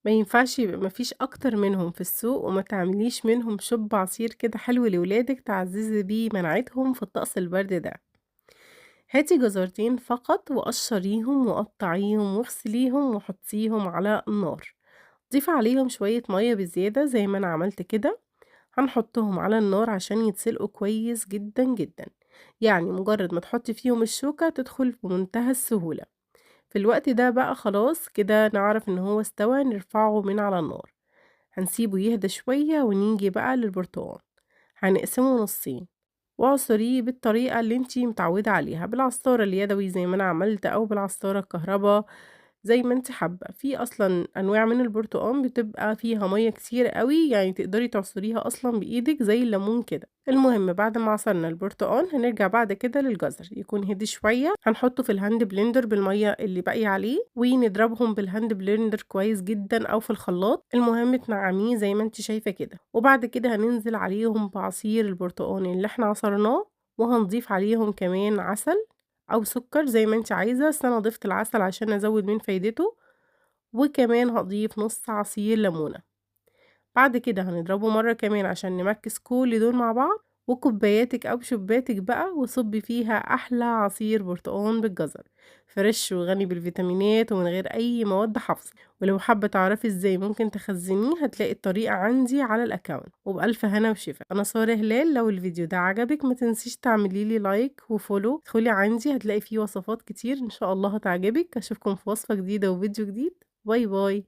ما ينفعش يبقى ما فيش أكتر منهم في السوق، وما تعمليش منهم شوب عصير كده حلو لولادِك تعزّزي بيه مناعتهم في الطقس البرد ده. هاتي جزرتين فقط وقشّريهم وقطّعيهم واغسليهم وحطّيهم على النار، ضيفي عليهم شوية مَيّة بزيادة زي ما أنا عملت كده، هنحطهم على النار عشان يتسلقوا كويس جدًا، جدًا، يعني مجرد ما تحطي فيهم الشوكة تدخل بمنتهى السهولة. في الوقت ده بقى خلاص كده نعرف إن هو استوى نرفعه من على النار، هنسيبه يهدى شوية ونيجي بقى للبرتقان، هنقسمه نصين واعصريه بالطريقة اللي انتي متعودة عليها بالعصارة اليدوي زي ما أنا عملت أو بالعصارة الكهربا زي ما أنتِ حابة، في أصلًا أنواع من البرتقان بتبقى فيها مَيّة كتير أوي، يعني تقدري تعصريها أصلًا بإيدِك زي الليمون كده. المهم بعد ما عصرنا البرتقان هنرجع بعد كده للجزر، يكون هدي شوية، هنحطه في الهاند بلندر بالمَيّة اللي باقية عليه، ونضربهم بالهاند بلندر كويس جدًا أو في الخلاط، المهم تنعّميه زي ما أنتِ شايفة كده، وبعد كده هننزل عليهم بعصير البرتقان اللي إحنا عصرناه، وهنضيف عليهم كمان عسل أو سكر زي ما أنتِ عايزة، بس أنا ضِفت العسل عشان أزوّد من فايدته، وكمان هاضيف نُص عصير ليمونة، بعد كده هنضربه مرّة كمان عشان نمكِّس كل دول مع بعض، وكوباياتِك أو شوبّاتِك بقى وصُبّي فيها أحلى عصير برتقان بالجزر، فريش وغني بالفيتامينات ومن غير أي مواد حافظة، ولو حابة تعرفي إزاي ممكن تخزّنيه هتلاقي الطريقة عندي على الaccount وبألف هنا وشفا. أنا سارة هلال، لو الفيديو ده عجبِك ما تنسيش تعملي لي لايك وfollow، ادخلي عندي هتلاقي فيه وصفات كتير إن شاء الله هتعجبِك، أشوفكم في وصفة جديدة وفيديو جديد، باي باي.